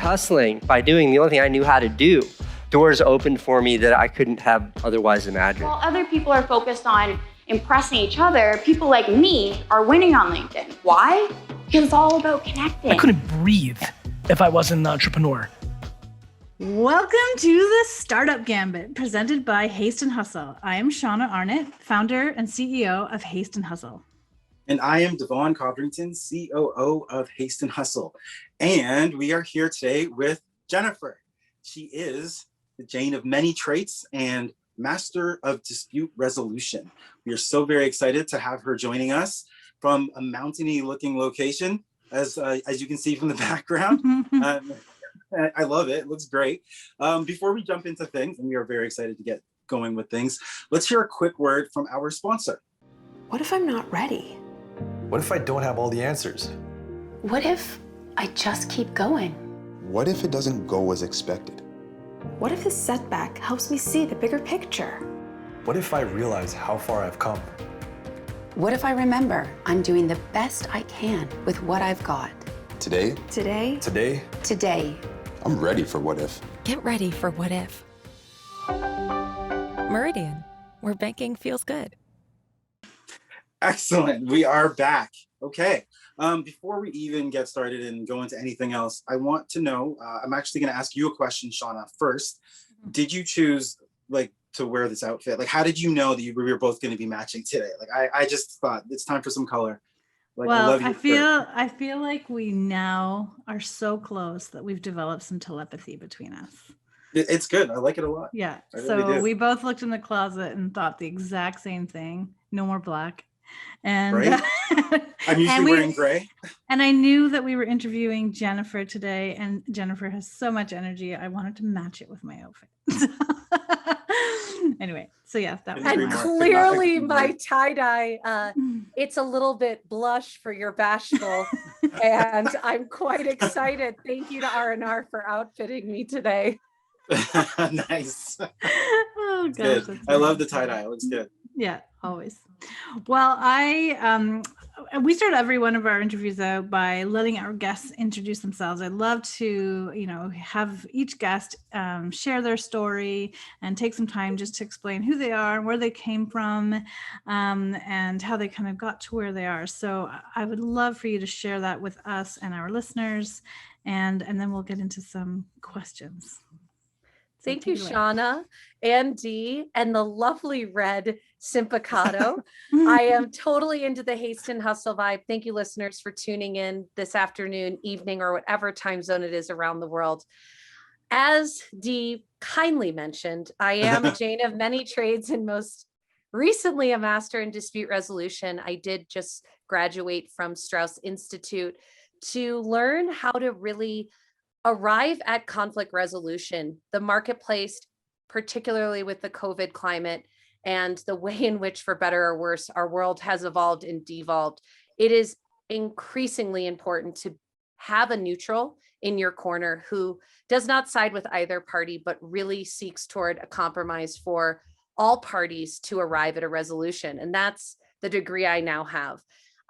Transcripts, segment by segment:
hustling, by doing the only thing I knew how to do, doors opened for me that I couldn't have otherwise imagined. While other people are focused on impressing each other, people like me are winning on LinkedIn. Why? Because it's all about connecting. I couldn't breathe if I wasn't an entrepreneur. Welcome to the Startup Gambit, presented by HASTE and Hustle. I am SHAUNA Arnott, founder and CEO of HASTE and Hustle. And I am DEVON Codrington, COO of HASTE and Hustle. And we are here today with Jennifer. She is the Jane of many traits and master of dispute resolution. We are so very excited to have her joining us from a mountainy looking location, as you can see from the background. I love it. It looks great. Before we jump into things, and we are very excited to get going with things, let's hear a quick word from our sponsor. What if I'm not ready? What if I don't have all the answers? What if I just keep going? What if it doesn't go as expected? What if this setback helps me see the bigger picture? What if I realize how far I've come? What if I remember I'm doing the best I can with what I've got? Today, I'm ready for what if. Get ready for what if. Meridian, where banking feels good. Excellent. We are back. Okay. Before we even get started and go into anything else, I want to know, I'm actually going to ask you a question, SHAUNA, first. Did you choose to wear this outfit? Like, how did you know that we were both going to be matching today? Like, I just thought it's time for some color. I feel like we now are so close that we've developed some telepathy between us. It's good. I like it a lot. Yeah. Really we both looked in the closet and thought the exact same thing. No more black. And right? I'm usually wearing gray. And I knew that we were interviewing Jennifer today, and Jennifer has so much energy. I wanted to match it with my outfit. Anyway, so yeah, that was. And clearly my tie-dye, it's a little bit blush for your bashful, and I'm quite excited. Thank you to R&R for outfitting me today. Nice. Oh gosh, I love the tie-dye. It looks good. Yeah, always. Well, we start every one of our interviews out by letting our guests introduce themselves. I'd love to, have each guest share their story and take some time just to explain who they are, where they came from, and how they kind of got to where they are. So I would love for you to share that with us and our listeners, and then we'll get into some questions. Thank you, SHAUNA and Dee, and the lovely red Simpicado. I am totally into the HASTE and Hustle vibe. Thank you, listeners, for tuning in this afternoon, evening, or whatever time zone it is around the world. As Dee kindly mentioned, I am a Jane of many trades and most recently a master in dispute resolution. I did just graduate from Strauss Institute to learn how to really arrive at conflict resolution. The marketplace, particularly with the COVID climate and the way in which, for better or worse, our world has evolved and devolved, it is increasingly important to have a neutral in your corner who does not side with either party, but really seeks toward a compromise for all parties to arrive at a resolution. And that's the degree I now have.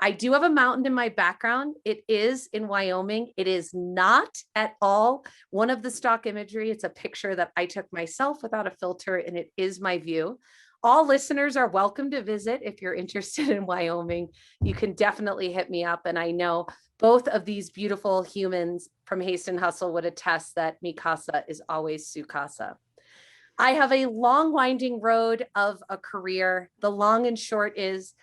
I do have a mountain in my background. It is in Wyoming. It is not at all one of the stock imagery. It's a picture that I took myself without a filter, and it is my view. All listeners are welcome to visit. If you're interested in Wyoming, you can definitely hit me up. And I know both of these beautiful humans from HASTE and Hustle would attest that mi casa is always su casa. I have a long winding road of a career. The long and short is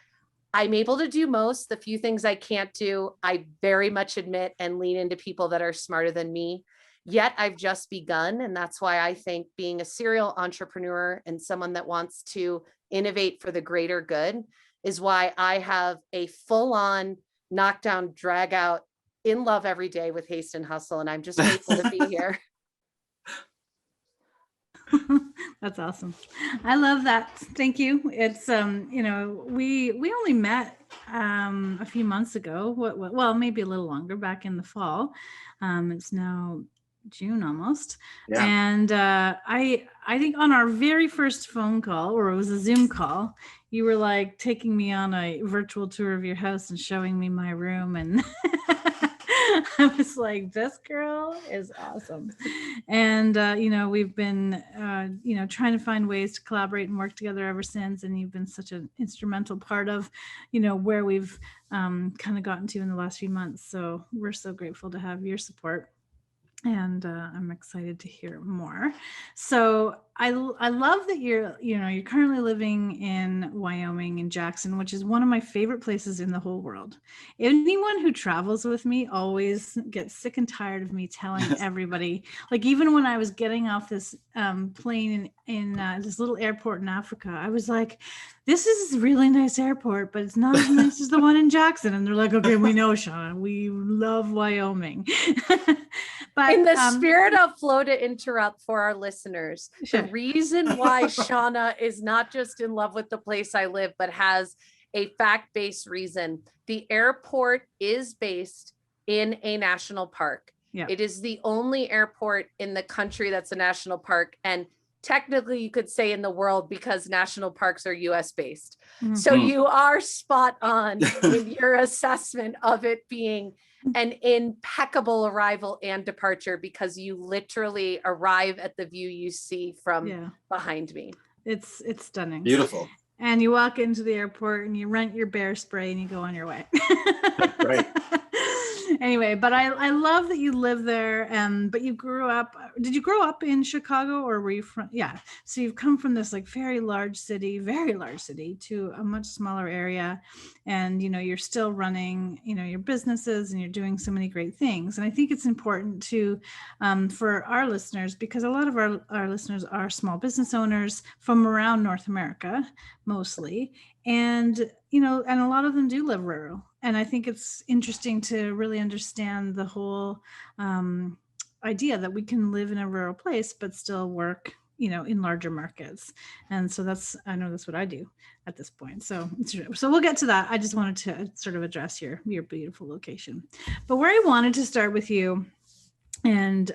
I'm able to do most. The few things I can't do, I very much admit and lean into people that are smarter than me. Yet I've just begun. And that's why I think being a serial entrepreneur and someone that wants to innovate for the greater good is why I have a full-on knockdown, drag out, in love every day with HASTE and Hustle. And I'm just grateful to be here. That's awesome. I love that. Thank you. It's we only met a few months ago. Well, maybe a little longer, back in the fall. It's now June almost. Yeah. And I think on our very first phone call, or it was a Zoom call, you were like taking me on a virtual tour of your house and showing me my room, and I was like, this girl is awesome. And, we've been, trying to find ways to collaborate and work together ever since. And you've been such an instrumental part of, where we've kind of gotten to in the last few months. So we're so grateful to have your support. And I'm excited to hear more. So I love that you're currently living in Wyoming, in Jackson, which is one of my favorite places in the whole world. Anyone who travels with me always gets sick and tired of me telling everybody, like even when I was getting off this plane in this little airport in Africa, I was like, this is a really nice airport, but it's not as nice as the one in Jackson. And they're like, okay, we know, Shauna, we love Wyoming. But in the spirit of flow to interrupt for our listeners, sure. The reason why Shauna is not just in love with the place I live, but has a fact-based reason. The airport is based in a national park. Yeah. It is the only airport in the country that's a national park. And technically you could say in the world, because national parks are US based. Mm-hmm. So you are spot on in your assessment of it being an impeccable arrival and departure, because you literally arrive at the view you see from behind me. It's stunning. Beautiful. And you walk into the airport and you rent your bear spray and you go on your way. Right. Anyway, but I love that you live there. But you grew up, did you grow up in Chicago, or were you from, so you've come from this like very large city to a much smaller area. And, you're still running, your businesses, and you're doing so many great things. And I think it's important to, for our listeners, because a lot of our listeners are small business owners from around North America, mostly. And, and a lot of them do live rural. And I think it's interesting to really understand the whole idea that we can live in a rural place, but still work, in larger markets. And so I know that's what I do at this point. So we'll get to that. I just wanted to sort of address your beautiful location. But where I wanted to start with you and,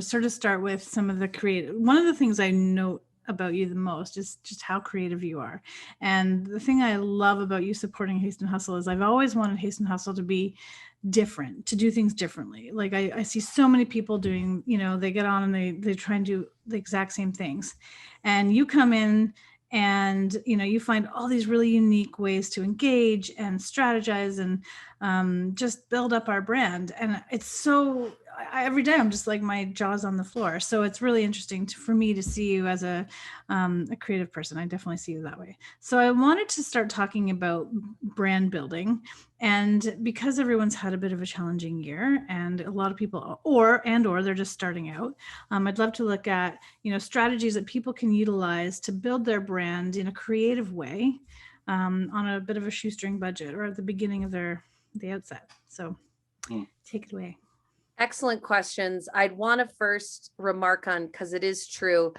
sort of start with some of the creative, one of the things I note about you the most is just how creative you are. And the thing I love about you supporting Haste and Hustle is I've always wanted Haste and Hustle to be different, to do things differently. Like I see so many people doing, they get on and they try and do the exact same things. And you come in and, you find all these really unique ways to engage and strategize and just build up our brand. And it's so, every day I'm just like, my jaw's on the floor. So it's really interesting for me to see you as a creative person. I definitely see you that way. So I wanted to start talking about brand building. And because everyone's had a bit of a challenging year, and a lot of people or they're just starting out, I'd love to look at, strategies that people can utilize to build their brand in a creative way, on a bit of a shoestring budget, or at the beginning of the outset. So take it away. Excellent questions. I'd want to first remark on, because it is true,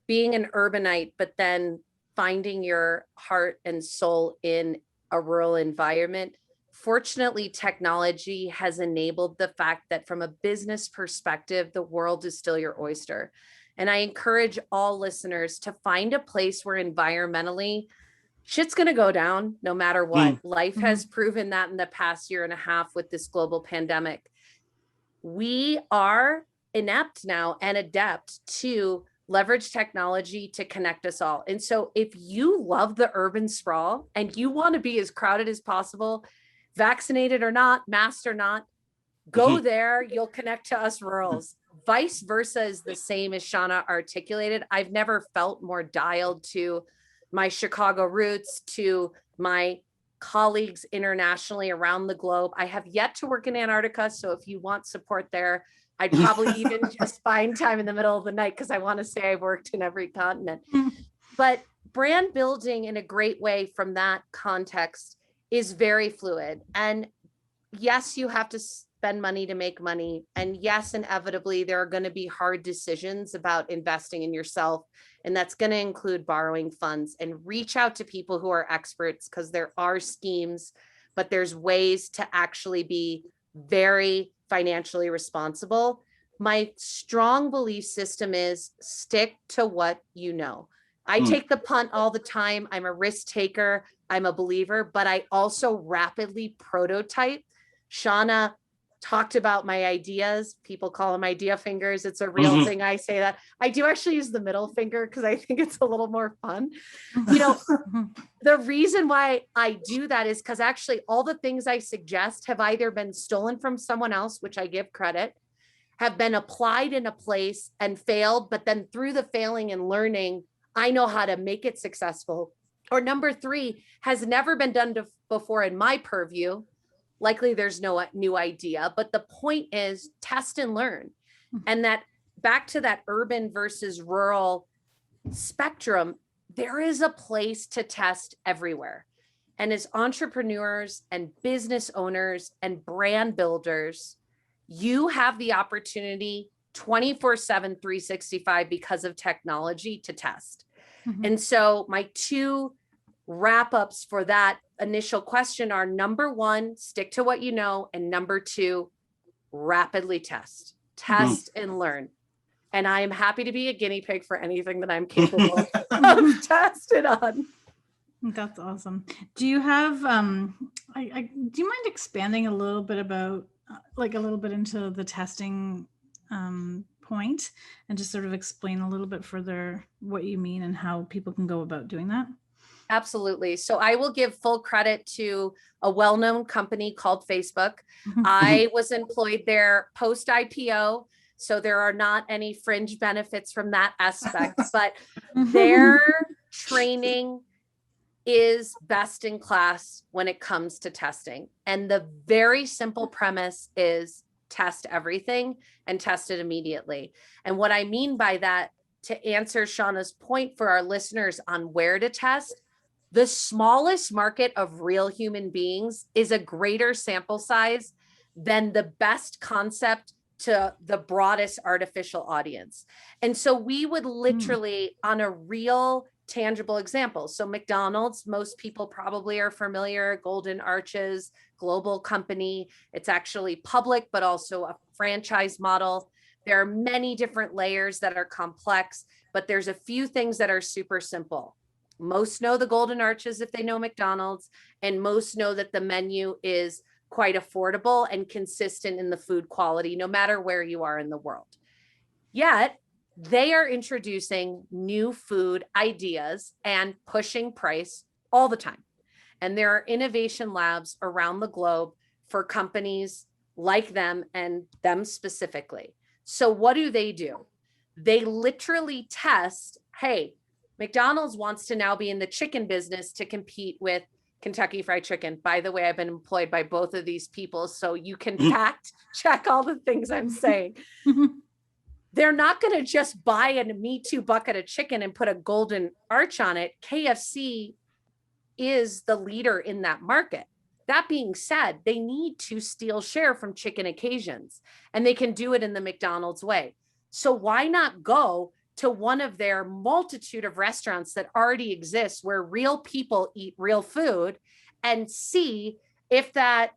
being an urbanite, but then finding your heart and soul in a rural environment. Fortunately, technology has enabled the fact that from a business perspective, the world is still your oyster. And I encourage all listeners to find a place where environmentally shit's going to go down no matter what. Life has proven that in the past year and a half with this global pandemic. We are inept now and adept to leverage technology to connect us all. And so if you love the urban sprawl and you want to be as crowded as possible, vaccinated or not, masked or not, go there, you'll connect to us rurals. Vice versa is the same as Shauna articulated. I've never felt more dialed to my Chicago roots, to my colleagues internationally around the globe. I have yet to work in Antarctica, so if you want support there, I'd probably even just find time in the middle of the night, because I want to say I've worked in every continent. But brand building in a great way from that context is very fluid. And yes, you have to spend money to make money. And yes, inevitably, there are going to be hard decisions about investing in yourself. And that's going to include borrowing funds, and reach out to people who are experts, because there are schemes, but there's ways to actually be very financially responsible. My strong belief system is stick to what you know. I take the punt all the time. I'm a risk taker. I'm a believer, but I also rapidly prototype. Shauna talked about my ideas. People call them idea fingers. It's a real thing. I say that. I do actually use the middle finger because I think it's a little more fun. You know, the reason why I do that is because actually all the things I suggest have either been stolen from someone else, which I give credit, have been applied in a place and failed, but then through the failing and learning, I know how to make it successful. Or number 3, has never been done before in my purview. Likely there's no new idea, but the point is test and learn. And that back to that urban versus rural spectrum, there is a place to test everywhere. And as entrepreneurs and business owners and brand builders, you have the opportunity 24/7, 365 because of technology to test. And so my 2 wrap ups for that initial question are: number 1, stick to what you know. And number 2, rapidly test and learn. And I am happy to be a guinea pig for anything that I'm capable of testing on. That's awesome. Do you have, do you mind expanding a little bit about, like a little bit into the testing point, and just sort of explain a little bit further what you mean and how people can go about doing that? Absolutely. So I will give full credit to a well-known company called Facebook. I was employed there post IPO, so there are not any fringe benefits from that aspect, but their training is best in class when it comes to testing. And the very simple premise is test everything and test it immediately. And what I mean by that, to answer Shauna's point for our listeners on where to test, the smallest market of real human beings is a greater sample size than the best concept to the broadest artificial audience. And so we would literally, on a real tangible example. So McDonald's, most people probably are familiar, Golden Arches, global company. It's actually public, but also a franchise model. There are many different layers that are complex, but there's a few things that are super simple. Most know the Golden Arches if they know McDonald's, and most know that the menu is quite affordable and consistent in the food quality, no matter where you are in the world. Yet, they are introducing new food ideas and pushing price all the time. And there are innovation labs around the globe for companies like them and them specifically. So what do? They literally test, hey, McDonald's wants to now be in the chicken business to compete with Kentucky Fried Chicken. By the way, I've been employed by both of these people, so you can fact check all the things I'm saying. They're not going to just buy a Me Too bucket of chicken and put a golden arch on it. KFC is the leader in that market. That being said, they need to steal share from chicken occasions, and they can do it in the McDonald's way. So why not go to one of their multitude of restaurants that already exist where real people eat real food and see if that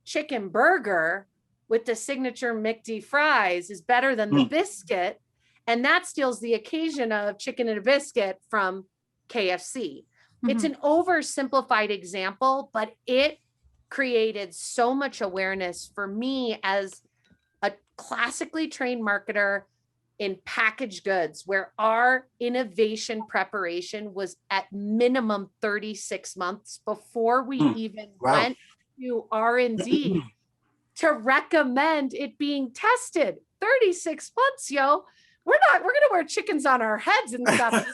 chicken burger with the signature McD fries is better than the biscuit, and that steals the occasion of chicken and a biscuit from KFC. It's an oversimplified example, but it created so much awareness for me as a classically trained marketer in packaged goods, where our innovation preparation was at minimum 36 months before we even went to R&D to recommend it being tested. 36 months, yo. We're going to wear chickens on our heads and stuff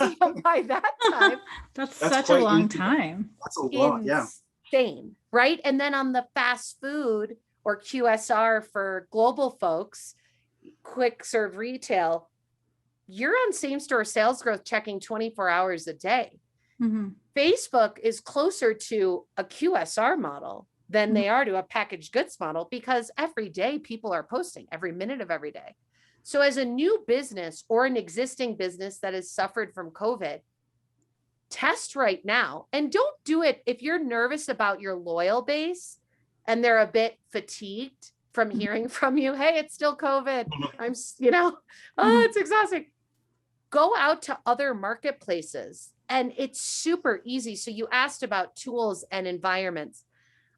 by that time. That's such a long time. That's a lot, yeah. Insane, right? And then on the fast food or QSR for global folks, quick serve retail, you're on same store sales growth checking 24 hours a day. Facebook is closer to a QSR model than they are to a packaged goods model, because every day people are posting, every minute of every day. So as a new business or an existing business that has suffered from COVID, test right now, and don't do it if you're nervous about your loyal base and they're a bit fatigued from hearing from you. Hey, it's still COVID. It's exhausting. Go out to other marketplaces, and it's super easy. So you asked about tools and environments.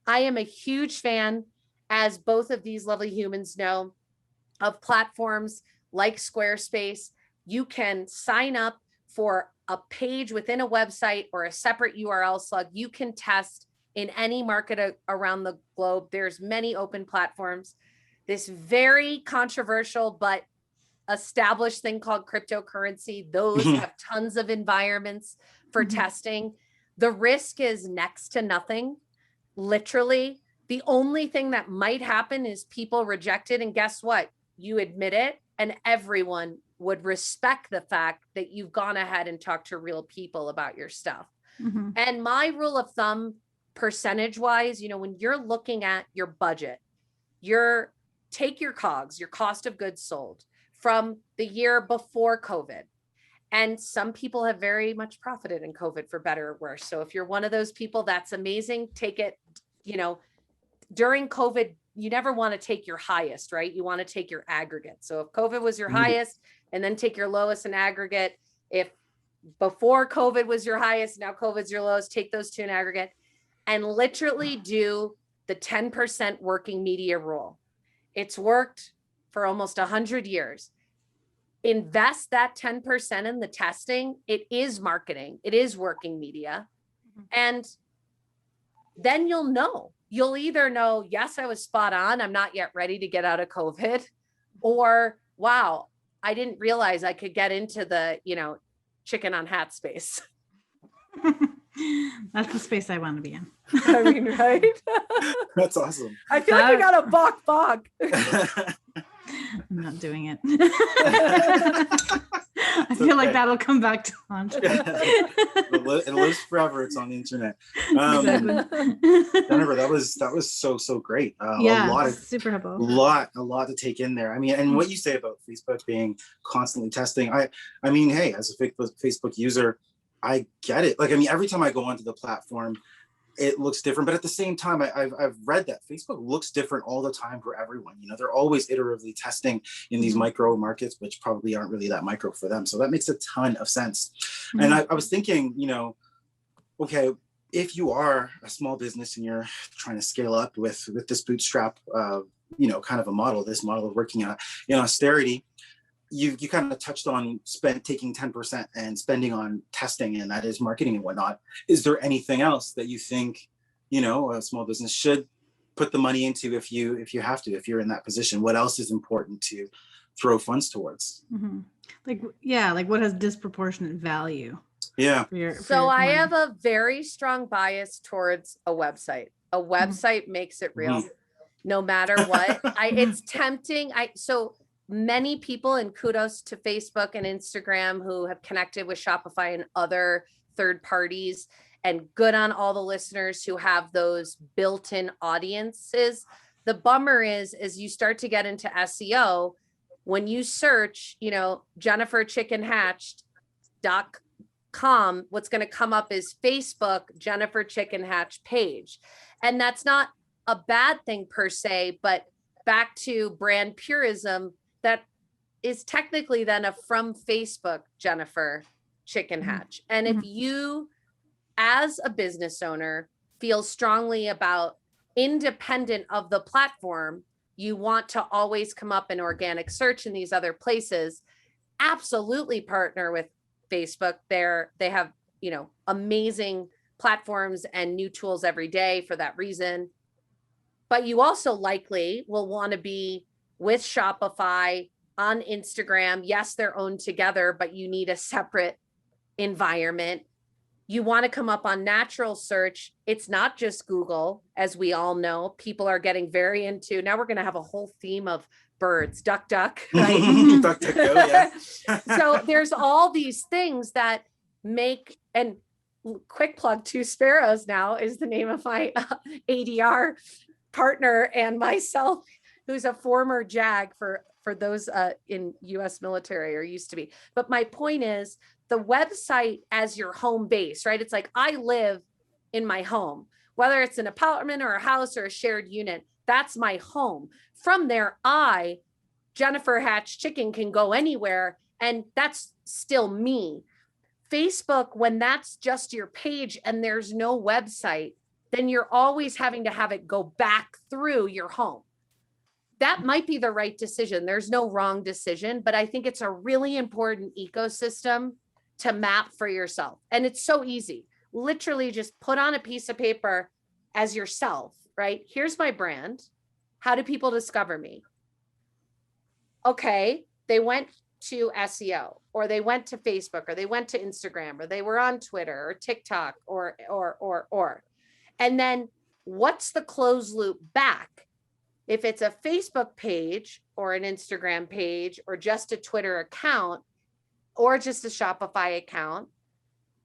I am a huge fan as both of these lovely humans know, of platforms like Squarespace. You can sign up for a page within a website or a separate URL slug. You can test in any market around the globe. There's many open platforms. This very controversial but established thing called cryptocurrency, those have tons of environments for testing. The risk is next to nothing. Literally, the only thing that might happen is people reject it. And guess what? You admit it, and everyone would respect the fact that you've gone ahead and talked to real people about your stuff. And my rule of thumb, percentage wise, when you're looking at your budget, take your COGS, your cost of goods sold, from the year before COVID. And some people have very much profited in COVID, for better or worse. So if you're one of those people, that's amazing. Take it, during COVID, you never want to take your highest, right? You want to take your aggregate. So if COVID was your highest, and then take your lowest in aggregate. If before COVID was your highest, now COVID's your lowest, take those two in aggregate, and literally do the 10% working media rule. It's worked for almost 100 years. Invest that 10% in the testing. It is marketing. It is working media. And then you'll either know, yes, I was spot on, I'm not yet ready to get out of COVID, or wow, I didn't realize I could get into the, chicken on hat space. That's the space I want to be in. I mean, right? That's awesome. I feel like we got a bog. I'm not doing it. I feel like that'll come back to haunt. It lives forever. It's on the internet. Jennifer, that was so great. Super helpful. A lot to take in there. I mean, and what you say about Facebook being constantly testing, I mean, hey, as a Facebook user, I get it. Like, I mean, every time I go onto the platform, it looks different, but at the same time, I've read that Facebook looks different all the time for everyone. They're always iteratively testing in these micro markets, which probably aren't really that micro for them. So that makes a ton of sense. And I was thinking, okay, if you are a small business and you're trying to scale up with this bootstrap, kind of a model, this model of working in austerity, you kind of touched on taking 10% and spending on testing, and that is marketing and whatnot. Is there anything else that you think, a small business should put the money into if you have to, if you're in that position? What else is important to throw funds towards? Like what has disproportionate value? Yeah. I have a very strong bias towards a website. A website makes it real, no matter what. It's tempting. So many people, and kudos to Facebook and Instagram, who have connected with Shopify and other third parties, and good on all the listeners who have those built-in audiences. The bummer is, as you start to get into SEO, when you search, jenniferchickenhatch.com, what's going to come up is Facebook Jennifer Chicken Hatch page. And that's not a bad thing per se, but back to brand purism, that is technically then a from Facebook Jennifer Chicken Hatch. And if you, as a business owner, feel strongly about independent of the platform, you want to always come up in organic search in these other places, absolutely partner with Facebook. They have, amazing platforms and new tools every day for that reason. But you also likely will want to be with Shopify on Instagram. Yes, they're owned together, but you need a separate environment. You want to come up on natural search. It's not just Google, as we all know. People are getting very into, now we're going to have a whole theme of birds, duck, right? Duck, go, yeah. So there's all these things that make, and quick plug, Two Sparrows now is the name of my ADR partner, and myself, who's a former JAG for those in US military, or used to be. But my point is, the website as your home base, right? It's like, I live in my home, whether it's an apartment or a house or a shared unit, that's my home. From there, Jennifer Hatch Chicken, can go anywhere, and that's still me. Facebook, when that's just your page and there's no website, then you're always having to have it go back through your home. That might be the right decision. There's no wrong decision, but I think it's a really important ecosystem to map for yourself. And it's so easy. Literally just put on a piece of paper as yourself, right? Here's my brand. How do people discover me? Okay, they went to SEO, or they went to Facebook, or they went to Instagram, or they were on Twitter or TikTok, or. And then what's the closed loop back? If it's a Facebook page or an Instagram page or just a Twitter account or just a Shopify account,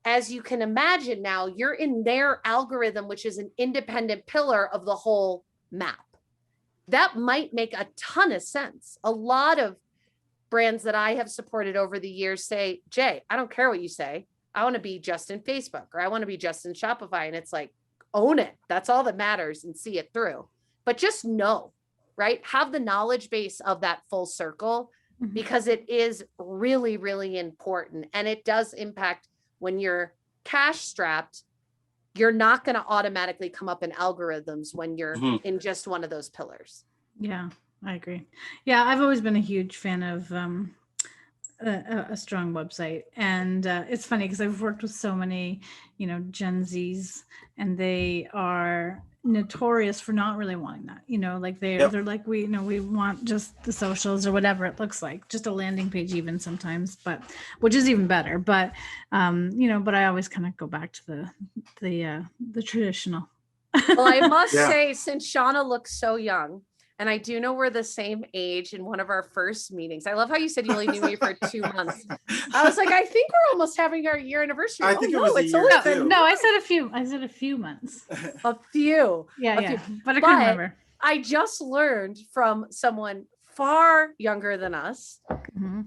as you can imagine now, you're in their algorithm, which is an independent pillar of the whole map. That might make a ton of sense. A lot of brands that I have supported over the years say, Jay, I don't care what you say. I want to be just in Facebook, or I want to be just in Shopify. And it's like, own it. That's all that matters, and see it through. But just know, right? Have the knowledge base of that full circle, because it is really, really important. And it does impact when you're cash strapped. You're not going to automatically come up in algorithms when you're in just one of those pillars. Yeah, I agree. Yeah, I've always been a huge fan of a strong website. And it's funny because I've worked with so many, Gen Zs, and they are notorious for not really wanting that, like they're like, we want just the socials or whatever it looks like, just a landing page even sometimes, but which is even better. But but I always kind of go back to the traditional. Well, I must say, since SHAUNA looks so young, and I do know we're the same age in one of our first meetings. I love how you said you only knew me for 2 months. I was like, I think we're almost having our year anniversary. I think it was a year too. No, I said a few months. A few. Yeah. But I couldn't remember. I just learned from someone far younger than us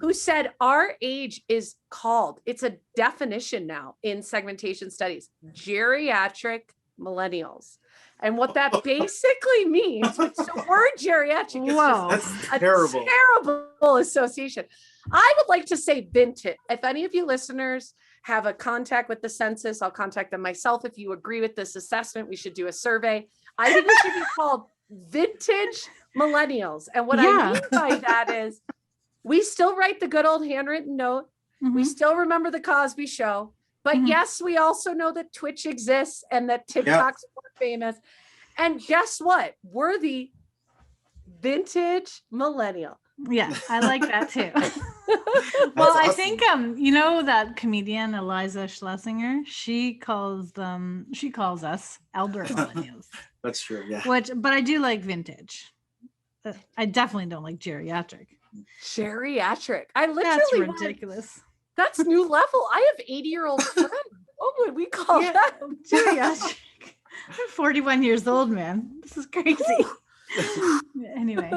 who said our age is called, it's a definition now in segmentation studies, geriatric millennials. And what that basically means, so word geriatric is just a terrible association. I would like to say vintage. If any of you listeners have a contact with the census, I'll contact them myself. If you agree with this assessment, we should do a survey. I think we should be called vintage millennials. And what I mean by that is we still write the good old handwritten note. We still remember the Cosby Show. But yes, we also know that Twitch exists and that TikTok's more famous. And guess what? We're the vintage millennial. Yeah, I like that too. Well, awesome. I think that comedian Eliza Schlesinger, she calls us elder millennials. That's true. Yeah. But I do like vintage. I definitely don't like geriatric. Geriatric. That's ridiculous. That's new level. I have 80-year-old friends. What would we call that? Geriatric. I'm 41 years old, man. This is crazy. Anyway.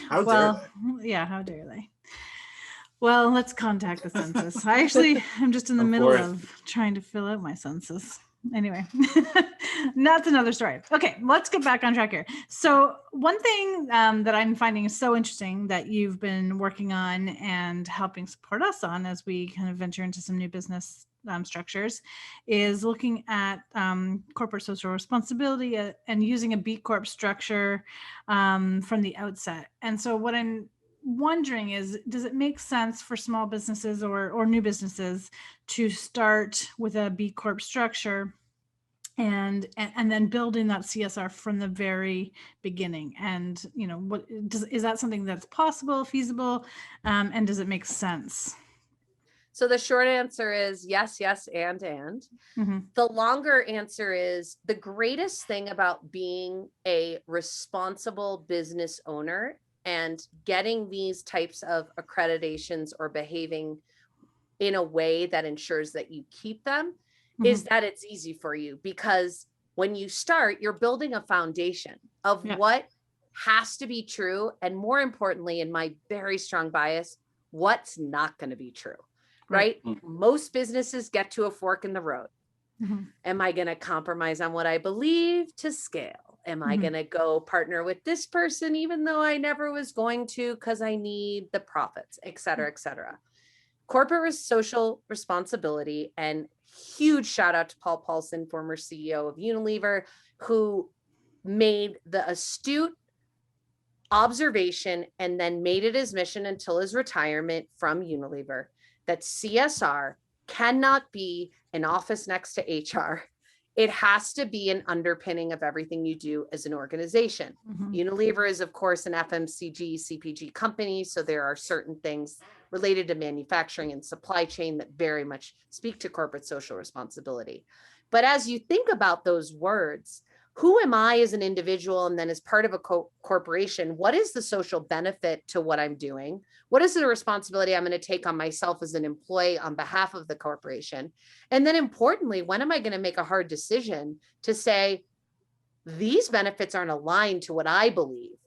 How dare they? Yeah, how dare they? Well, let's contact the census. I'm just in the middle of trying to fill out my census. Anyway, that's another story. Okay, let's get back on track here. So one thing that I'm finding so interesting that you've been working on and helping support us on as we kind of venture into some new business structures is looking at corporate social responsibility and using a B Corp structure from the outset. And so what I'm wondering is, does it make sense for small businesses or new businesses to start with a B Corp structure and then building that CSR from the very beginning? And is that something that's possible, feasible, and does it make sense? So the short answer is yes, and. The longer answer is, the greatest thing about being a responsible business owner and getting these types of accreditations or behaving in a way that ensures that you keep them is that it's easy for you, because when you start, you're building a foundation of what has to be true. And more importantly, in my very strong bias, what's not going to be true, right? Most businesses get to a fork in the road. Am I going to compromise on what I believe to scale? Am I going to go partner with this person, even though I never was going to, because I need the profits, et cetera, et cetera. Corporate social responsibility, and huge shout out to Paul Paulson, former CEO of Unilever, who made the astute observation and then made it his mission until his retirement from Unilever that CSR cannot be an office next to HR. It has to be an underpinning of everything you do as an organization. Unilever is, of course, an FMCG, CPG company. So there are certain things related to manufacturing and supply chain that very much speak to corporate social responsibility. But as you think about those words, who am I as an individual and then as part of a corporation? What is the social benefit to what I'm doing? What is the responsibility I'm going to take on myself as an employee on behalf of the corporation? And then importantly, when am I going to make a hard decision to say, these benefits aren't aligned to what I believe?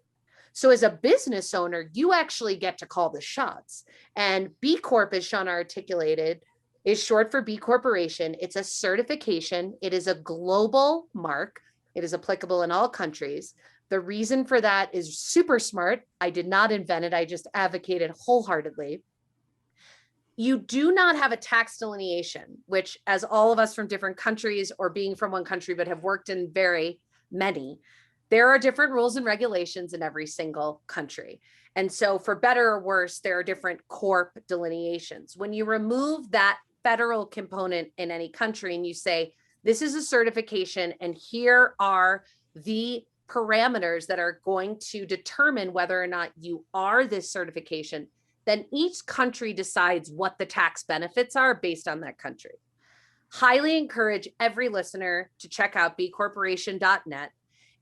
So as a business owner, you actually get to call the shots. And B Corp, as Shauna articulated, is short for B Corporation. It's a certification. It is a global mark. It is applicable in all countries. The reason for that is super smart. I did not invent it. I just advocated wholeheartedly. You do not have a tax delineation, which, as all of us from different countries or being from one country but have worked in very many, there are different rules and regulations in every single country. And so for better or worse, there are different corp delineations. When you remove that federal component in any country and you say, this is a certification and here are the parameters that are going to determine whether or not you are this certification, then each country decides what the tax benefits are based on that country. Highly encourage every listener to check out bcorporation.net.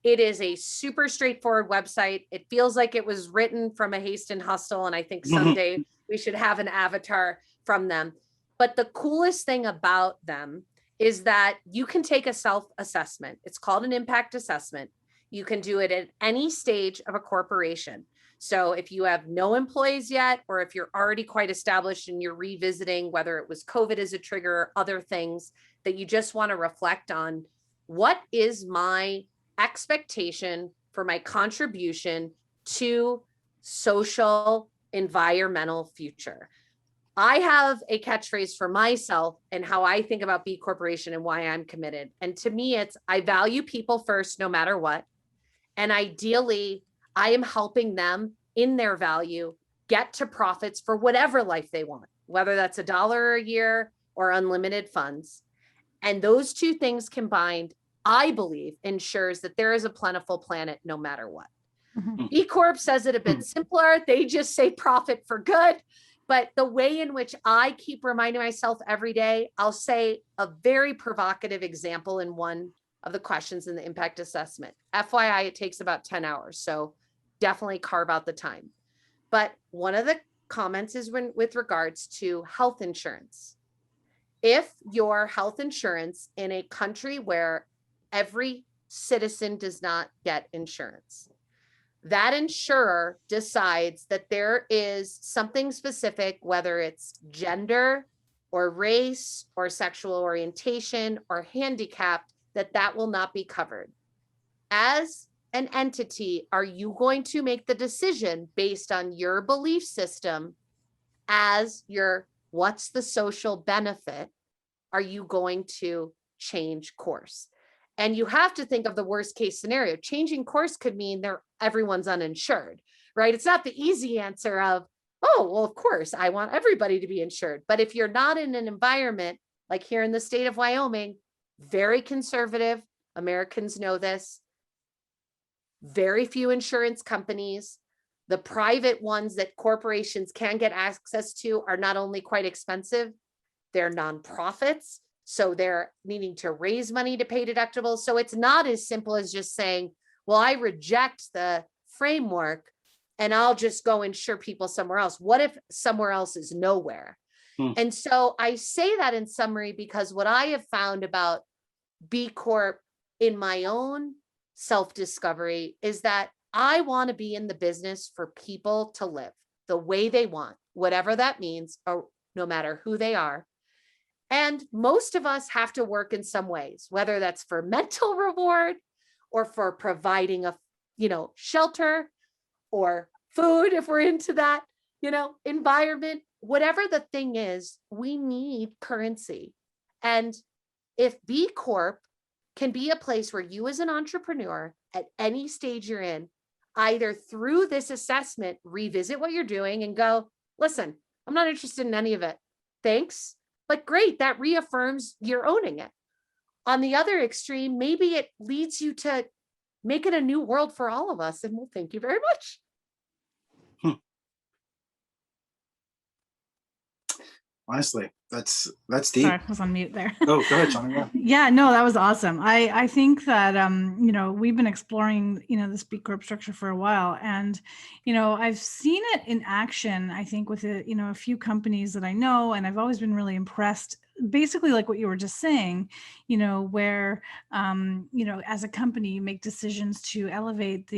It is a super straightforward website. It feels like it was written from a haste and hustle, and I think someday we should have an avatar from them. But the coolest thing about them is that you can take a self-assessment. It's called an impact assessment. You can do it at any stage of a corporation. So if you have no employees yet, or if you're already quite established and you're revisiting whether it was COVID as a trigger or other things that you just want to reflect on, what is my expectation for my contribution to social, environmental future? I have a catchphrase for myself and how I think about B Corporation and why I'm committed. And to me, it's I value people first, no matter what. And ideally, I am helping them in their value get to profits for whatever life they want, whether that's $1 a year or unlimited funds. And those two things combined, I believe, ensures that there is a plentiful planet no matter what. B Corp says it a bit simpler. They just say profit for good. But the way in which I keep reminding myself every day, I'll say a very provocative example in one of the questions in the impact assessment. FYI, it takes about 10 hours. So definitely carve out the time. But one of the comments is with regards to health insurance. If your health insurance in a country where every citizen does not get insurance, that insurer decides that there is something specific, whether it's gender or race or sexual orientation or handicapped, that will not be covered. As an entity, are you going to make the decision based on your belief system as your what's the social benefit? Are you going to change course? And you have to think of the worst case scenario. Changing course could mean everyone's uninsured, right? It's not the easy answer of, oh, well, of course, I want everybody to be insured. But if you're not in an environment like here in the state of Wyoming, very conservative, Americans know this, very few insurance companies, the private ones that corporations can get access to are not only quite expensive, they're nonprofits. So they're needing to raise money to pay deductibles. So it's not as simple as just saying, well, I reject the framework and I'll just go insure people somewhere else. What if somewhere else is nowhere? And so I say that in summary, because what I have found about B Corp in my own self-discovery is that I want to be in the business for people to live the way they want, whatever that means, or no matter who they are. And most of us have to work in some ways, whether that's for mental reward or for providing a, shelter or food, if we're into that, environment. whatever the thing is, we need currency. And if B Corp can be a place where you as an entrepreneur at any stage you're in, either through this assessment, revisit what you're doing and go, listen, I'm not interested in any of it. Thanks. But great, that reaffirms you're owning it. On the other extreme, maybe it leads you to make it a new world for all of us. And well, thank you very much. Honestly, that's deep. Sorry, I was on mute there. Oh, go ahead, Shauna. Yeah. Yeah, no, that was awesome. I think that, you know, we've been exploring, you know, this B Corp structure for a while, and, you know, I've seen it in action, I think with you know, a few companies that I know, and I've always been really impressed, basically like what you were just saying, you know, where, you know, as a company, you make decisions to elevate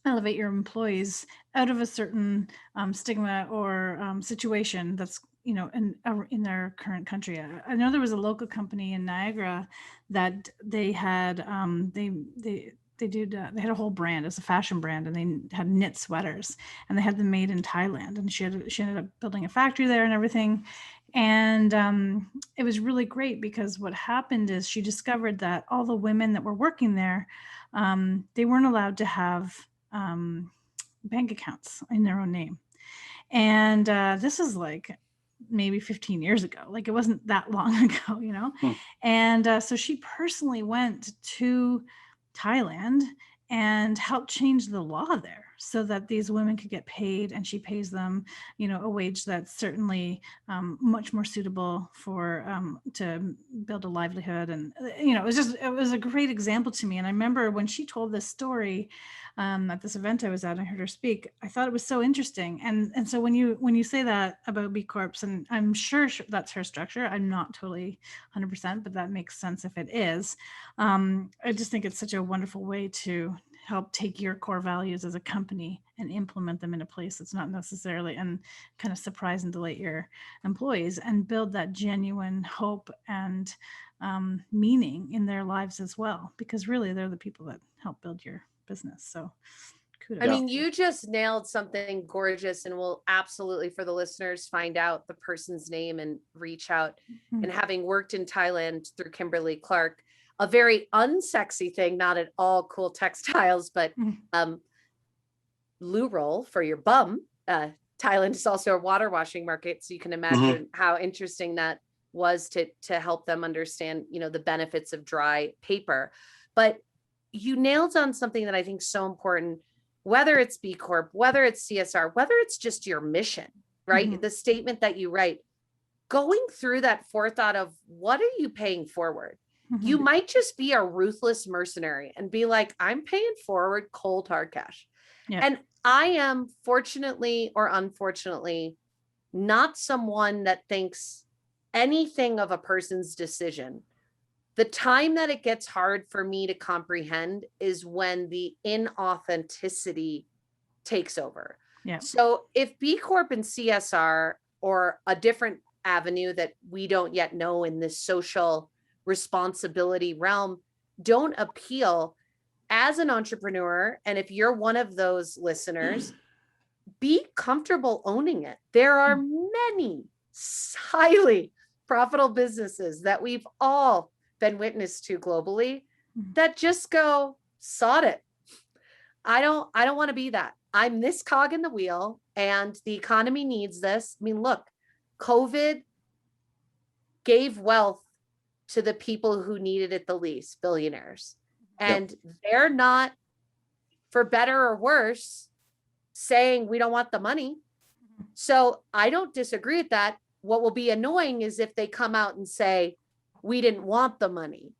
your employees out of a certain stigma or situation that's, you know, in their current country. I know there was a local company in Niagara that they had they had a whole brand, it's a fashion brand, and they had knit sweaters, and they had them made in Thailand, and she ended up building a factory there and everything. And it was really great because what happened is she discovered that all the women that were working there, they weren't allowed to have bank accounts in their own name. And this is like maybe 15 years ago, like it wasn't that long ago, you know? And so she personally went to Thailand and helped change the law there so that these women could get paid, and she pays them, you know, a wage that's certainly much more suitable for to build a livelihood. And you know, it was a great example to me. And I remember when she told this story at this event I was at, I heard her speak, I thought it was so interesting. And so when you say that about B Corps, and I'm sure that's her structure, I'm not totally 100%, but that makes sense if it is. I just think it's such a wonderful way to help take your core values as a company and implement them in a place that's not necessarily, and kind of surprise and delight your employees, and build that genuine hope and meaning in their lives as well, because really they're the people that help build your business. So kudos. I mean, you just nailed something gorgeous, and we'll absolutely, for the listeners, find out the person's name and reach out. And having worked in Thailand through Kimberly Clark, a very unsexy thing, not at all cool textiles, but loo roll for your bum. Thailand is also a water washing market, so you can imagine how interesting that was to help them understand, you know, the benefits of dry paper. But you nailed on something that I think is so important, whether it's B Corp, whether it's CSR, whether it's just your mission, right? The statement that you write, going through that forethought of what are you paying forward? You might just be a ruthless mercenary and be like, I'm paying forward cold hard cash. Yeah. And I am, fortunately or unfortunately, not someone that thinks anything of a person's decision. The time that it gets hard for me to comprehend is when the inauthenticity takes over. Yeah. So if B Corp and CSR, or a different avenue that we don't yet know in this social responsibility realm, don't appeal as an entrepreneur, and if you're one of those listeners, be comfortable owning it. There are many highly profitable businesses that we've all been witness to globally that just go, sod it. I don't want to be that. I'm this cog in the wheel, and the economy needs this. I mean, look, COVID gave wealth to the people who needed it the least, billionaires. And they're not, for better or worse, saying we don't want the money. So I don't disagree with that. What will be annoying is if they come out and say, we didn't want the money,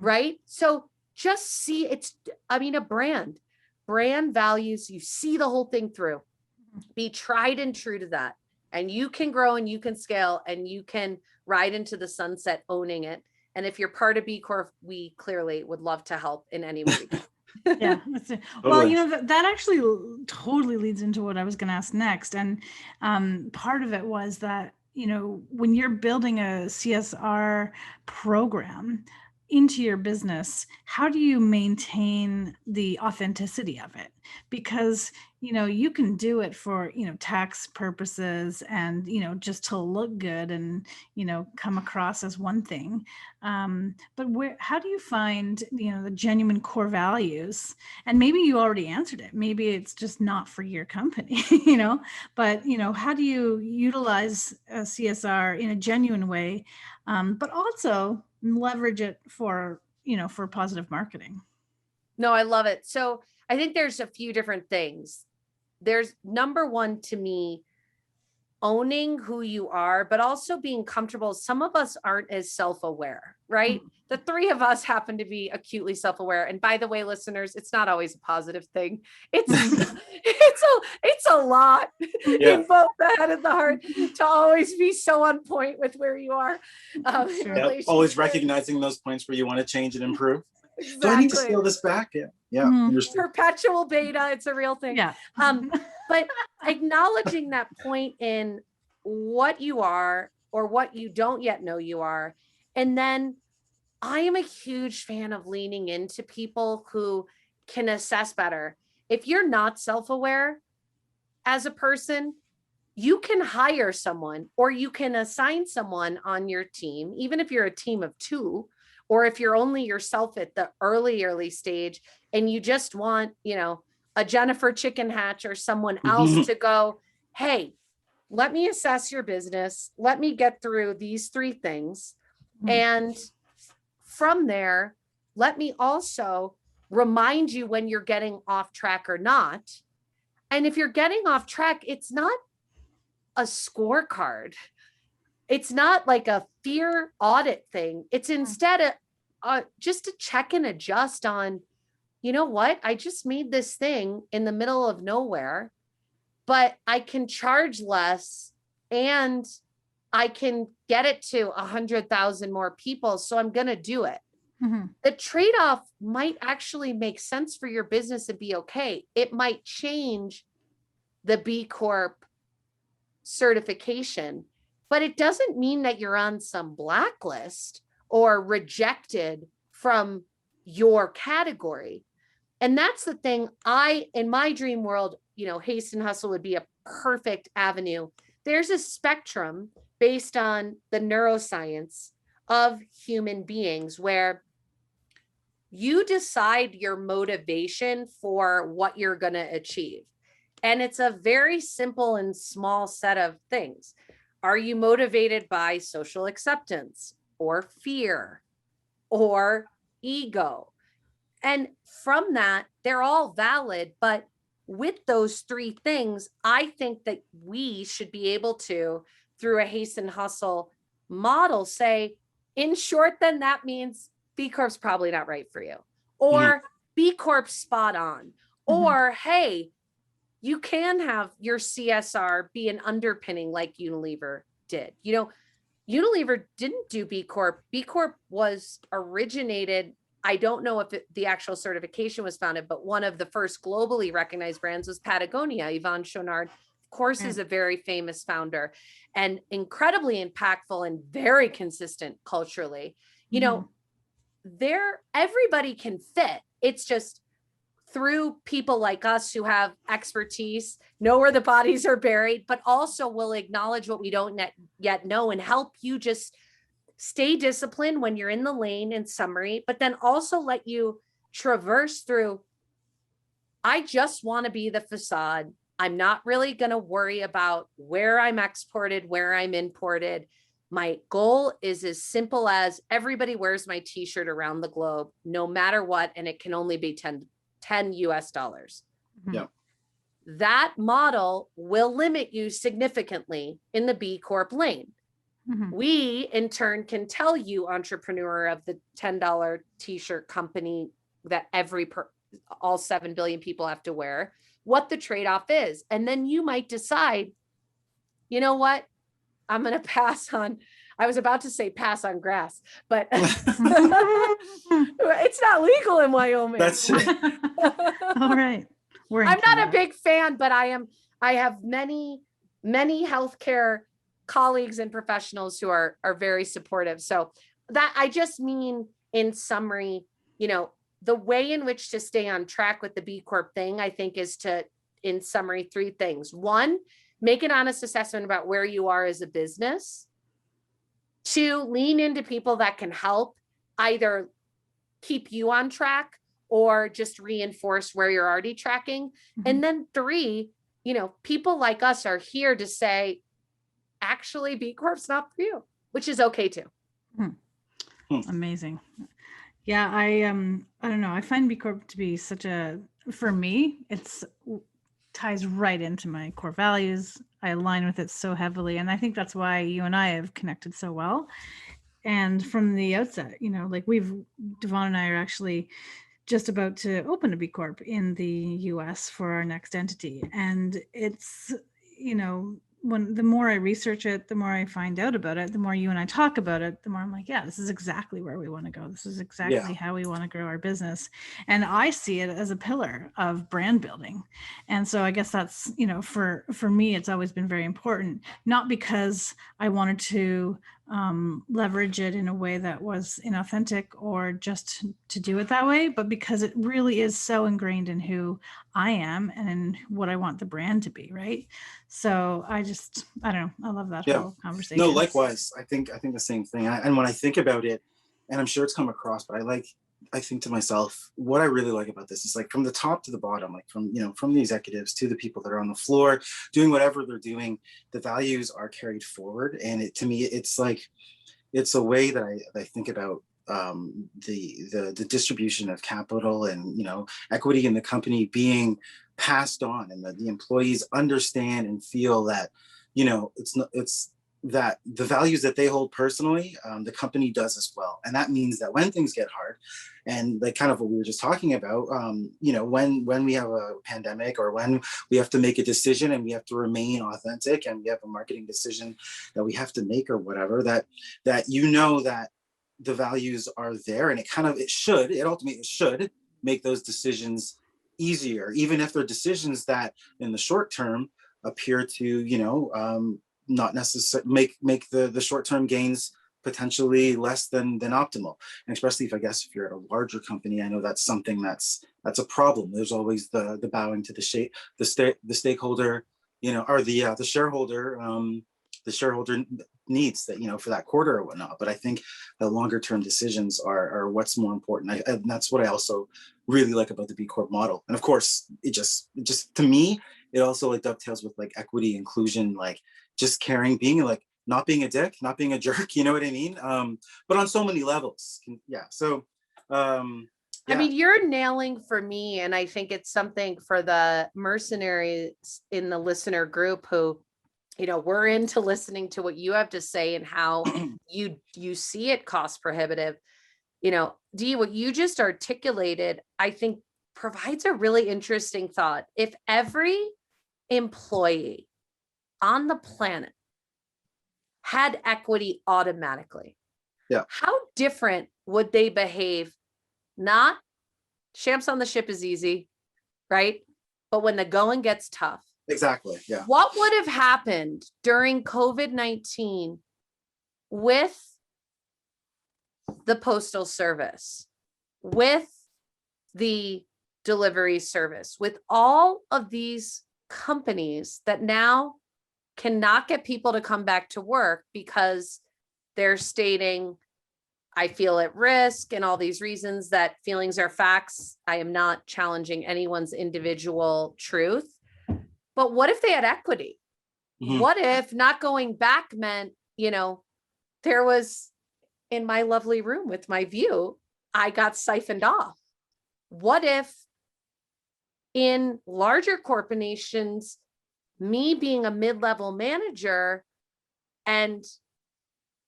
right? So just see, a brand values, you see the whole thing through. Be tried and true to that. And you can grow and you can scale and you can ride into the sunset owning it. And if you're part of B Corp, we clearly would love to help in any way we can. Yeah. Well, you know, that actually totally leads into what I was going to ask next. And part of it was that, you know, when you're building a CSR program, into your business, how do you maintain the authenticity of it? Because, you can do it for, tax purposes and, just to look good and, come across as one thing. But how do you find, the genuine core values? And maybe you already answered it. Maybe it's just not for your company, but, how do you utilize CSR in a genuine way, but also leverage it for positive marketing? No, I love it. So I think there's a few different things. There's number one to me, owning who you are, but also being comfortable. Some of us aren't as self-aware, right? The three of us happen to be acutely self-aware. And by the way, listeners, it's not always a positive thing. It's it's a lot in both the head and the heart to always be so on point with where you are. Always recognizing those points where you want to change and improve. Exactly. Do I need to scale this back? Yeah. Perpetual beta, it's a real thing. Yeah. But acknowledging that point in what you are or what you don't yet know you are. And then I am a huge fan of leaning into people who can assess better. If you're not self-aware as a person, you can hire someone or you can assign someone on your team, even if you're a team of two, or if you're only yourself at the early stage and you just want, a Jennifer Chicken Hatch or someone else to go, hey, let me assess your business. Let me get through these three things. And from there, let me also remind you when you're getting off track or not. And if you're getting off track, it's not a scorecard. It's not like a fear audit thing. It's instead just to check and adjust on, you know what? I just made this thing in the middle of nowhere, but I can charge less and I can get it to 100,000 more people. So I'm going to do it. The trade-off might actually make sense for your business and be okay. It might change the B Corp certification, but it doesn't mean that you're on some blacklist or rejected from your category. And that's the thing. In my dream world, Haste and Hustle would be a perfect avenue. There's a spectrum based on the neuroscience of human beings where you decide your motivation for what you're going to achieve. And it's a very simple and small set of things. Are you motivated by social acceptance or fear or ego? And from that, they're all valid. But with those three things, I think that we should be able to, through a Haste and Hustle model, say, in short, then that means B Corp's probably not right for you, or B Corp spot on, or hey, you can have your CSR be an underpinning like Unilever did. Unilever didn't do B Corp. B Corp was originated. I don't know if the actual certification was founded, but one of the first globally recognized brands was Patagonia. Yvon Chouinard, of course, is a very famous founder and incredibly impactful and very consistent culturally. Everybody can fit. It's just through people like us who have expertise, know where the bodies are buried, but also will acknowledge what we don't yet know and help you just stay disciplined when you're in the lane in summary, but then also let you traverse through. I just want to be the facade. I'm not really going to worry about where I'm exported, where I'm imported. My goal is as simple as everybody wears my t-shirt around the globe, no matter what, and it can only be 10 US dollars. Yeah. That model will limit you significantly in the B Corp lane. We, in turn, can tell you, entrepreneur of the $10 t-shirt company that all 7 billion people have to wear, what the trade-off is. And then you might decide, you know what? I'm going to pass on. I was about to say pass on grass, but it's not legal in Wyoming. That's All right. I'm not a big fan, but I have many healthcare colleagues and professionals who are very supportive. So that I just mean in summary, the way in which to stay on track with the B Corp thing, I think, is to, in summary, 3 things. 1, make an honest assessment about where you are as a business. 2, lean into people that can help either keep you on track or just reinforce where you're already tracking. And then 3, people like us are here to say, actually, B Corp's not for you, which is okay too. Amazing. Yeah, I don't know. I find B Corp to be for me, it's ties right into my core values. I align with it so heavily. And I think that's why you and I have connected so well. And from the outset, like Devon and I are actually just about to open a B Corp in the US for our next entity. And it's, the more I research it, the more I find out about it, the more you and I talk about it, the more I'm like, yeah, this is exactly where we want to go. This is exactly how we want to grow our business. And I see it as a pillar of brand building. And so I guess that's, for me, it's always been very important, not because I wanted to leverage it in a way that was inauthentic or just to do it that way, but because it really is so ingrained in who I am and in what I want the brand to be, right? So I don't know, I love that whole conversation. No, likewise. I think the same thing. And when I think about it, and I'm sure it's come across, but I think to myself, what I really like about this is like from the top to the bottom, like from the executives to the people that are on the floor doing whatever they're doing, the values are carried forward. And to me, it's like, it's a way that I think about the distribution of capital and, equity in the company being passed on, and that the employees understand and feel that, it's that the values that they hold personally, the company does as well. And that means that when things get hard, and like kind of what we were just talking about, when we have a pandemic or when we have to make a decision and we have to remain authentic and we have a marketing decision that we have to make or whatever, that that the values are there, and it ultimately should make those decisions easier, even if they're decisions that in the short term appear to, not necessarily make the short-term gains potentially less than optimal. And especially if you're at a larger company, I know that's something that's a problem. There's always the bowing to the stakeholder, or the shareholder, the shareholder needs that, for that quarter or whatnot. But I think the longer term decisions are what's more important. And that's what I also really like about the B Corp model. And of course, it just to me, it also like dovetails with like equity, inclusion, like just caring, being like, not being a dick, not being a jerk, you know what I mean? But on so many levels. So, I mean, you're nailing for me. And I think it's something for the mercenaries in the listener group who, we're into listening to what you have to say and how you see it cost prohibitive. Dee, what you just articulated, I think provides a really interesting thought. If every employee on the planet had equity automatically, how different would they behave? Not champs on the ship is easy, right? But when the going gets tough. Exactly. Yeah. What would have happened during COVID-19 with the postal service, with the delivery service, with all of these companies that now cannot get people to come back to work because they're stating, I feel at risk, and all these reasons that feelings are facts. I am not challenging anyone's individual truth. But what if they had equity? Mm-hmm. What if not going back meant, there was, in my lovely room with my view, I got siphoned off? What if in larger corporations, me being a mid-level manager and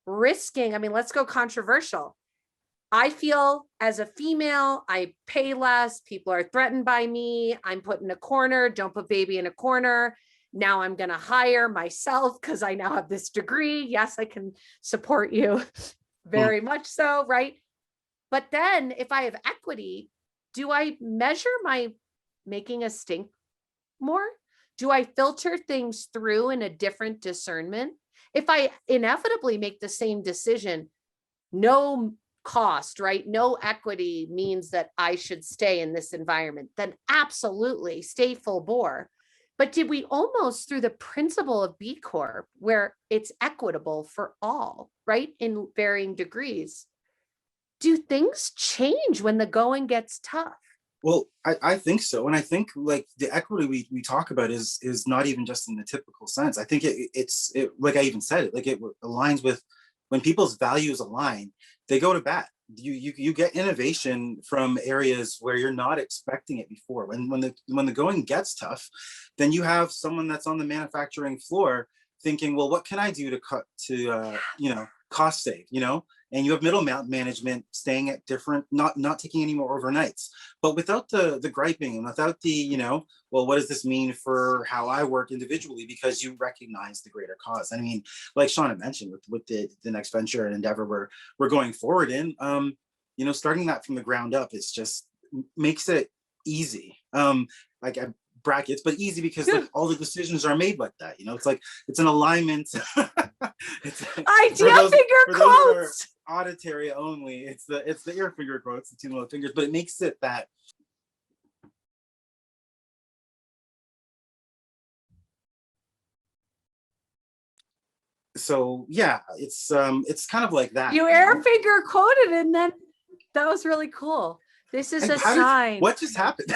risking, let's go controversial. I feel as a female, I pay less, people are threatened by me, I'm put in a corner, don't put baby in a corner. Now I'm going to hire myself because I now have this degree. Yes, I can support you very much so, right? But then if I have equity, do I measure my making a stink more? Do I filter things through in a different discernment? If I inevitably make the same decision, no cost, right? No equity means that I should stay in this environment, then absolutely stay full bore. But did we almost, through the principle of B Corp, where it's equitable for all, right, in varying degrees, do things change when the going gets tough? Well, I think so. And I think like the equity we talk about is not even just in the typical sense. I think it's like I even said it, like it aligns with when people's values align, they go to bat. You get innovation from areas where you're not expecting it before. When the going gets tough, then you have someone that's on the manufacturing floor thinking, well, what can I do to cut to cost save, and you have middle management staying at different, not taking any more overnights, but without the griping and without the, well, what does this mean for how I work individually? Because you recognize the greater cause. I mean, like Shauna mentioned with the next venture and endeavor we're going forward in, starting that from the ground up, it's just makes it easy. Like I brackets, but easy because like all the decisions are made like that. It's like it's an alignment. Idea finger quotes. Auditory only. It's the ear finger quotes, the two little fingers, but it makes it that. So yeah, it's kind of like that. You air finger quoted, and then that was really cool. This is a sign. What just happened?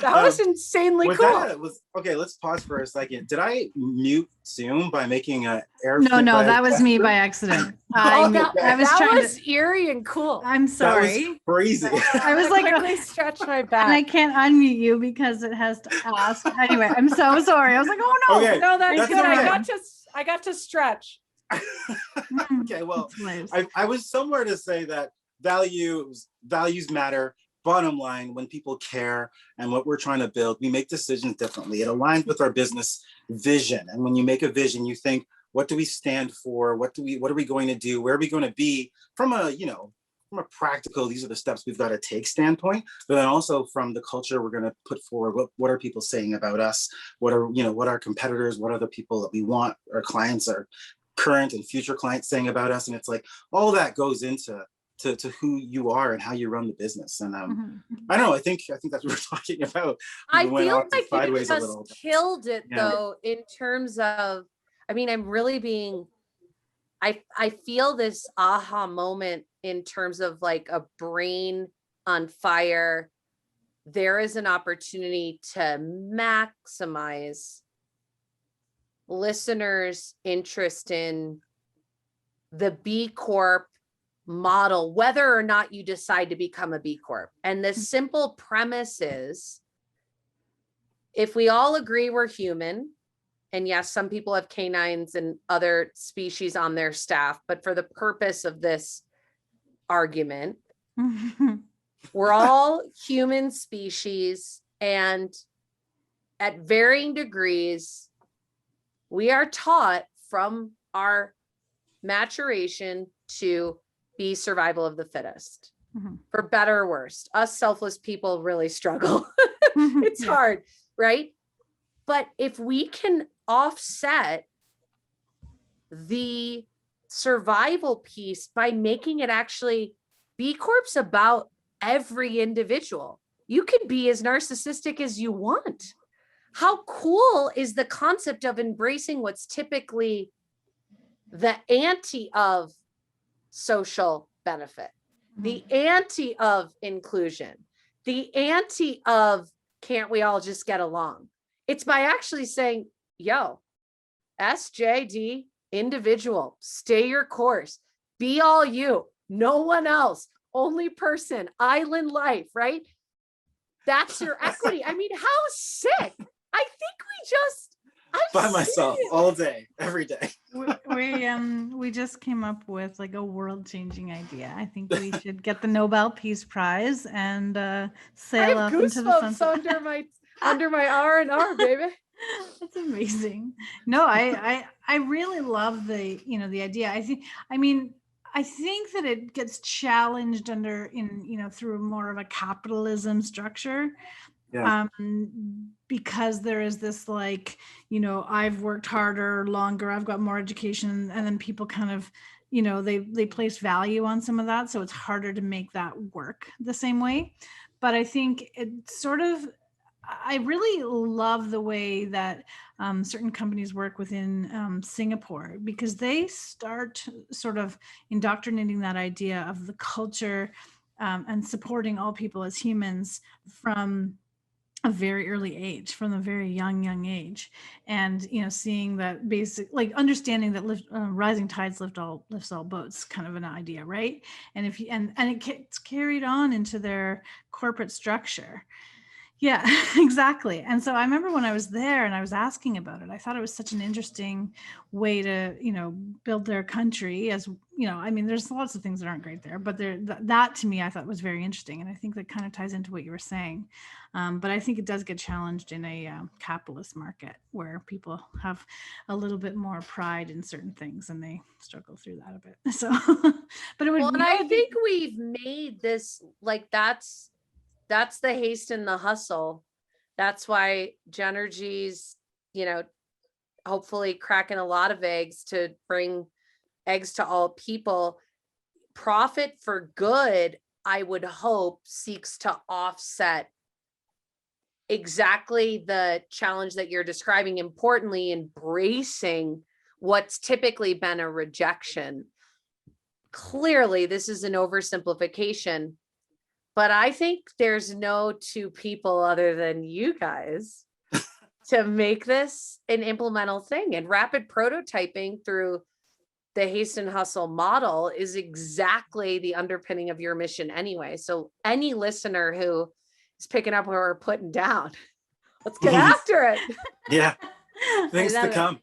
That was insanely cool. Okay, let's pause for a second. Did I mute Zoom by making a air? No, that was me by accident. That was eerie and cool. I'm sorry. That was crazy. I was like, quickly stretch my back. And I can't unmute you because it has to ask. Anyway, I'm so sorry. I was like, oh no. Okay, no, that's good. Right. I got to stretch. Okay, well, I was somewhere to say that values matter. Bottom line, when people care and what we're trying to build, we make decisions differently. It aligns with our business vision. And when you make a vision, you think, what do we stand for? What are we going to do? Where are we going to be from a practical, these are the steps we've got to take standpoint, but then also from the culture we're going to put forward. What are people saying about us? What are competitors? What are the people that we want, our clients, our current and future clients saying about us? And it's like, all that goes into who you are and how you run the business. And I don't know, I think that's what we're talking about. I feel like you just killed it though, in terms of, I'm really being, I feel this aha moment in terms of like a brain on fire. There is an opportunity to maximize listeners' interest in the B Corp model, whether or not you decide to become a B Corp. And the simple premise is, if we all agree we're human, and yes, some people have canines and other species on their staff, but for the purpose of this argument, we're all human species, and at varying degrees, we are taught from our maturation to be survival of the fittest, for better or worse. Us selfless people really struggle. It's hard, right? But if we can offset the survival piece by making it actually, B Corp's about every individual. You can be as narcissistic as you want. How cool is the concept of embracing what's typically the anti of social benefit, the anti of inclusion, the anti of can't we all just get along? It's by actually saying, yo, SJD, individual, stay your course, be all you, no one else, only person, island life, right? That's your equity. How sick. I think we just, by myself all day, every day. We just came up with like a world-changing idea. I think we should get the Nobel Peace Prize and sail up into the sunset. under my R&R, baby. That's amazing. No, I really love the idea. I think that it gets challenged through more of a capitalism structure. Yeah. Because there is this I've worked harder, longer, I've got more education, and then people kind of, they place value on some of that. So it's harder to make that work the same way. But I think I really love the way that certain companies work within Singapore, because they start sort of indoctrinating that idea of the culture and supporting all people as humans from a very early age, from a very young age. And seeing that basic, like understanding that rising tides lifts all boats, kind of an idea, right? And if you and it gets carried on into their corporate structure. Yeah, exactly. And so I remember when I was there and I was asking about it, I thought it was such an interesting way to, build their country. As I mean, there's lots of things that aren't great there, but that to me, I thought was very interesting. And I think that kind of ties into what you were saying. But I think it does get challenged in a capitalist market where people have a little bit more pride in certain things and they struggle through that a bit. So, but it would, and I think we've made this, like, that's the haste and the hustle. That's why Jenergy's, hopefully cracking a lot of eggs to bring eggs to all people. Profit for good, I would hope, seeks to offset exactly the challenge that you're describing. Importantly, embracing what's typically been a rejection. Clearly, this is an oversimplification. But I think there's no two people other than you guys to make this an implementable thing. And rapid prototyping through the haste and hustle model is exactly the underpinning of your mission anyway. So any listener who is picking up what we're putting down, let's get after it. Yeah. Things to come.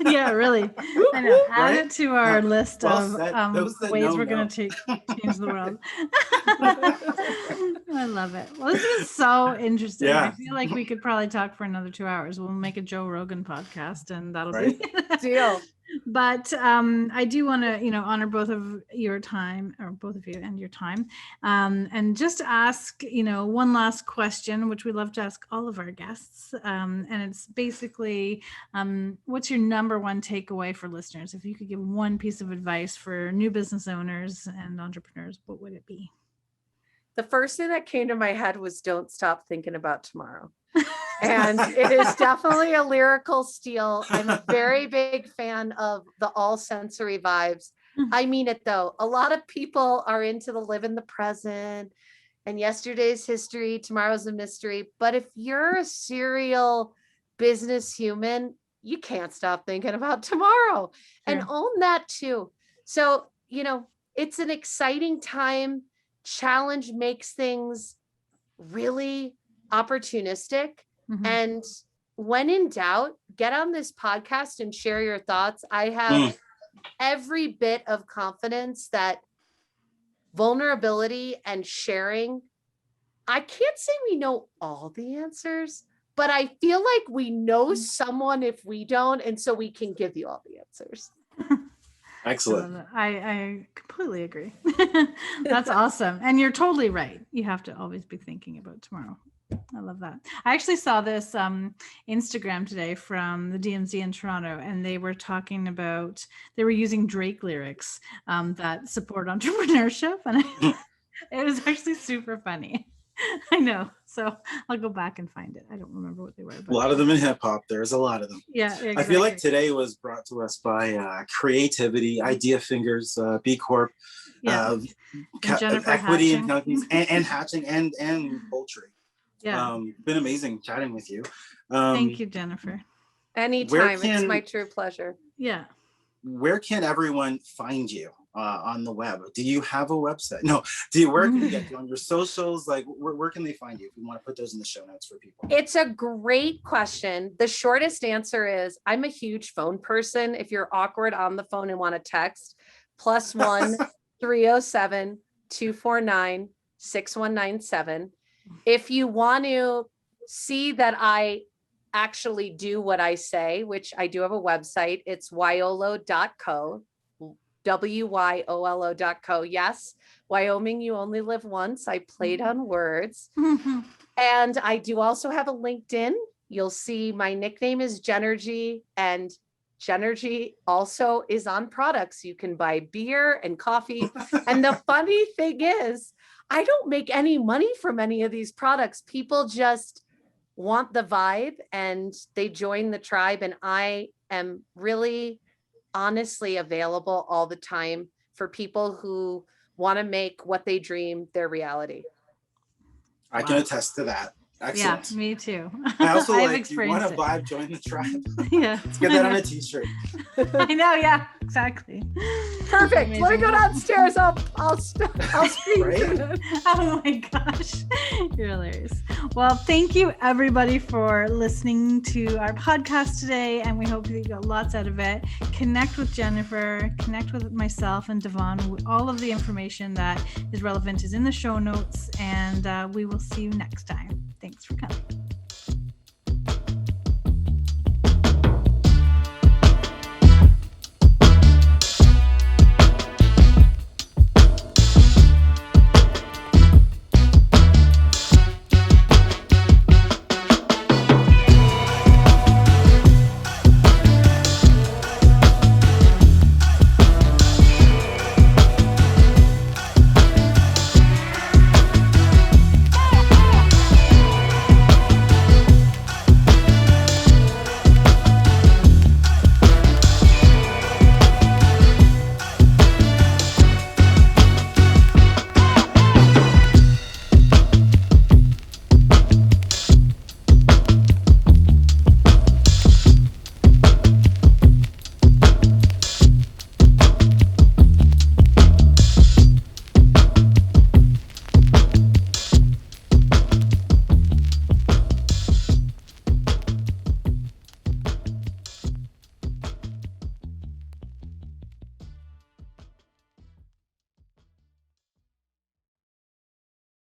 Yeah, really. I know. Add Right? it to our list of ways we're going to to change the world. I love it. Well, this is so interesting. Yeah. I feel like we could probably talk for another 2 hours. We'll make a Joe Rogan podcast and that'll Right. be Deal. But I do want to, honor both of your time, or both of you and your time, and just ask, one last question, which we love to ask all of our guests. And it's basically, what's your number one takeaway for listeners? If you could give one piece of advice for new business owners and entrepreneurs, what would it be? The first thing that came to my head was don't stop thinking about tomorrow. And it is definitely a lyrical steal. I'm a very big fan of the all sensory vibes. I mean it though. A lot of people are into the live in the present and yesterday's history, tomorrow's a mystery. But if you're a serial business human, you can't stop thinking about tomorrow and own that too. So, it's an exciting time. Challenge makes things really opportunistic. Mm-hmm. And when in doubt, get on this podcast and share your thoughts. I have every bit of confidence that vulnerability and sharing, I can't say we know all the answers, but I feel like we know someone if we don't. And so we can give you all the answers. Excellent. I completely agree. That's awesome. And you're totally right. You have to always be thinking about tomorrow. I love that. I actually saw this Instagram today from the DMZ in Toronto, and they were talking about, they were using Drake lyrics that support entrepreneurship. And it was actually super funny. I know. So I'll go back and find it. I don't remember what they were. But a lot of them in hip hop. There's a lot of them. Yeah. Exactly. I feel like today was brought to us by creativity, Idea Fingers, B Corp, equity and companies, and hatching and poultry. Yeah. Been amazing chatting with you. Thank you, Jennifer. Anytime. It's my true pleasure. Yeah. Where can everyone find you on the web? Do you have a website? No. Where can you get you on your socials? Like, where can they find you if you want to put those in the show notes for people? It's a great question. The shortest answer is I'm a huge phone person. If you're awkward on the phone and want to text, +1 307 249 6197. If you want to see that I actually do what I say, which I do have a website, it's wyolo.co, WYOLO.co. Yes, Wyoming, you only live once. I played on words. And I do also have a LinkedIn. You'll see my nickname is Jenergy, and Jenergy also is on products. You can buy beer and coffee. And the funny thing is, I don't make any money from any of these products. People just want the vibe and they join the tribe. And I am really honestly available all the time for people who want to make what they dream their reality. I can attest to that. Excellent. Yeah, me too. I also I've like, you want experienced a it. vibe, join the tribe. Yeah. Let's get that on a t-shirt. I know, yeah, exactly. Perfect. Let me Amazing. go downstairs. I'll scream. Right? Oh my gosh, you're hilarious. Well, thank you everybody for listening to our podcast today, and we hope you got lots out of it. Connect with Jennifer, connect with myself and Devon. All of the information that is relevant is in the show notes, and we will see you next time. Thanks for coming.